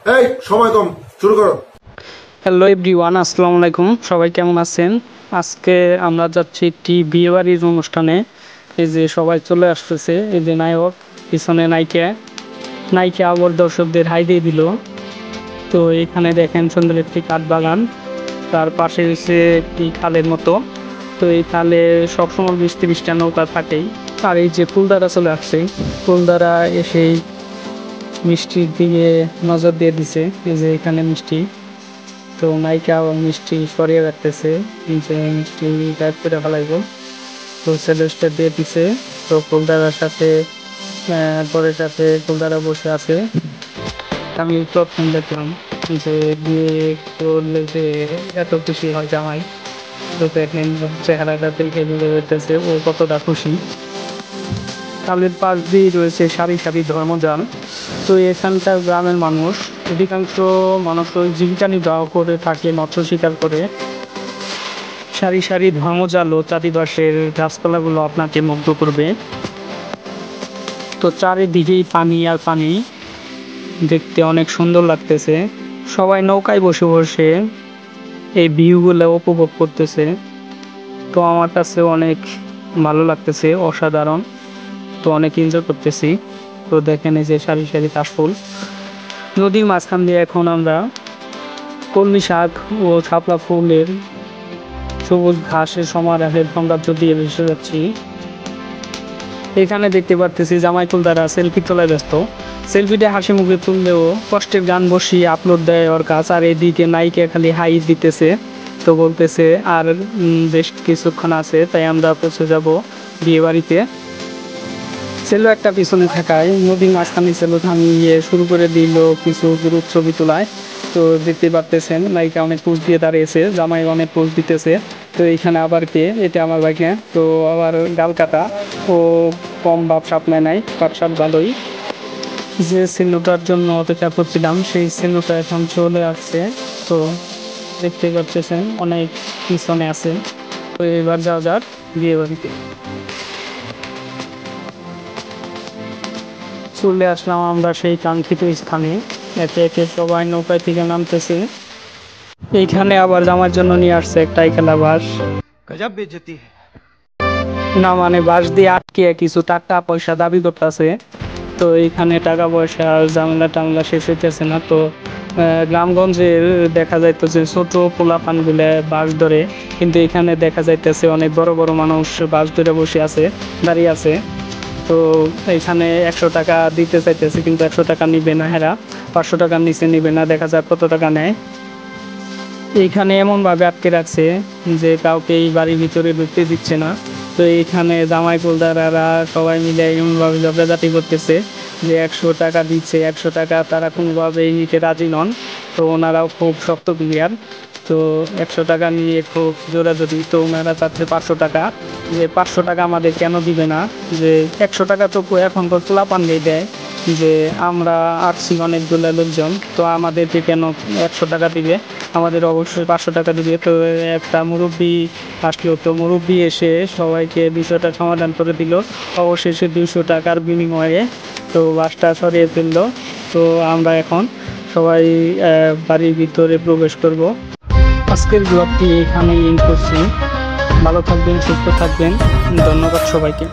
এই সময় কম, শুরু করো। হ্যালো এভরিওয়ান, আসসালামু আলাইকুম। সবাই কেমন আছেন? আজকে আমরা যাচ্ছি একটি বিয়েবাড়ির অনুষ্ঠানে। এই যে সবাই চলে আসতেছে, এই যে নায়ক, পিছনে নায়িকা আবার দর্শকদের হাই দিয়ে দিল। তো এখানে দেখেন সুন্দর একটি কাঠবাগান, তার পাশে হচ্ছে একটি খালের মতো। তো এই খালে সবসময় বৃষ্টি বৃষ্টি নৌকা থাকেই। আর এই যে ফুলদারা চলে আসছে, ফুলদারা এসেই মিষ্টির দিকে নজর দিয়ে দিছে। এই যে এখানে মিষ্টি, তো নায়িকা মিষ্টি সরিয়ে রাখতেছে, যে মিষ্টি গায়েব করে ফেলাইব। তো সেলেস্টার দিয়ে দিছে। তো ফুলদারার সাথে বরের সাথে ফুলদারা বসে আছে। আমি প্রথম দেখলাম যে বিয়ে করলে যে এত খুশি হয় জামাই। তো দেখেন চেহারাটা দেখে বুঝে যেতেছে ও কতটা খুশি। খালের পাশ দিয়ে রয়েছে সারি সারি ধর্মযান। তো এখানকার গ্রামের মানুষ, অধিকাংশ মানুষ ওই জীবিকা নির্বাহ করে থাকে মৎস্য শিকার করে। সারি সারি ধর্মজাল ও চারিপাশের গাছপালাগুলো আপনাকে মুগ্ধ করবে। তো চারিদিকেই পানি আর পানি, দেখতে অনেক সুন্দর লাগতেছে। সবাই নৌকায় বসে বসে এই ভিউগুলো উপভোগ করতেছে। তো আমার কাছে অনেক ভালো লাগতেছে, অসাধারণ। তো অনেক এনজয় করতেছি। তো দেখেন এই যে সারি সারি কাশফুল, নদীর মাঝখান দিয়ে এখন আমরা কলমি শাক ও শাপলা ফুলের সবুজ ঘাসের সমারোহের সৌন্দর্য দিয়ে ভেসে যাচ্ছি। এখানে দেখতে পারতেছি জামাই দ্বারা সেলফি তোলায় ব্যস্ত। সেলফিটা হাসি মুখে তুললেও কষ্টের গান বসিয়ে আপলোড দেয় ওর কাজ। আর এদিকে নায়িকা খালি হাই দিতেছে। তো বলতেছে আর বেশ কিছুক্ষণ আছে, তাই আমরা পৌঁছে যাব বিয়ে বাড়িতে। সেলো একটা পিছনে থাকায় নদীর মাঝখানে সেলো থামিয়ে শুরু করে দিল কিছু গ্রুপ ছবি তোলায়। তো দেখতে পারতেছেন নায়িকা অনেক পোজ দিয়ে দাঁড়িয়েছে, জামাই অনেক পোজ দিতেছে। তো এইখানে আবার কে, এটা আমার ভাইকে। তো আবার গাল কাটা ও কম ভাব সাপলায় নাই, পাটসাপ ভালোই। যে সিনেমাটার জন্য অপেক্ষা করছিলাম সেই সিনেমাটা এখন চলে আসছে। তো দেখতে পাচ্ছেন অনেক পিছনে আছে। তো এবার যাওয়া যাক বিয়ে বাড়িতে। চলে আসলাম আমরা সেই কাঙ্ক্ষিত স্থানে। একে একে সবাই নৌকায় থেকে নামতেছে। এইখানে আবার আমার জন্য নিয়ে আসছে একটা খেলা বাঁশ। गजब बेइज्जती है। না মানে বাঁশ দিয়ে আটকে কিছু টাকা পয়সা দাবি করতেছে। তো এইখানে টাকা পয়সা ঝামেলা টামলা শেষ হইতেছে না। তো গ্রামগঞ্জে দেখা যাইতেছে ছোট পোলাপান গুলা বাঁশ ধরে, কিন্তু এখানে দেখা যাইতেছে অনেক বড় বড় মানুষ বাঁশ ধরে বসে আছে, দাঁড়িয়ে আছে। তো এখানে 100 টাকা দিতে চাইতেছে, কিন্তু 100 টাকা নিবে না হেরা, 500 টাকার নিচে নিবে না, দেখা যাক কত টাকা নেয়। এইখানে এমনভাবে আটকে রাখছে যে কাউকে এই বাড়ির ভিতরে ঢুকতে দিচ্ছে না। তো এইখানে জামাই কোলদারারা সবাই মিলে এমনভাবে ঝগড়াঝাটি করতেছে যে 100 টাকা দিচ্ছে, 100 টাকা তারা কোনোভাবেই নিতে রাজি নন। তো ওনারাও খুব শক্ত প্লেয়ার। তো 100 টাকা নিয়ে খুব জোরাজোরি। তো ওনারা চাচ্ছে 500 টাকা, যে 500 টাকা আমাদের কেন দিবে না, যে 100 টাকা তো এখন তো পোলাপানকেই দেয়, যে আমরা আসছি অনেকগুলো লোকজন, তো আমাদেরকে কেন 100 টাকা দিবে, আমাদের অবশ্যই 500 টাকা দিবে। তো একটা মুরব্বী আসলো, তো মুরব্বী এসে সবাইকে বিষয়টা সমাধান করে দিল। অবশেষে 200 টাকার বিনিময়ে তো বাসটা সরিয়ে ফেললো। তো আমরা এখন সবাই বাড়ির ভিতরে প্রবেশ করব। আজকের ব্লগটি এখানেই এন্ড করছি। ভালো থাকবেন, সুস্থ থাকবেন। ধন্যবাদ সবাইকে।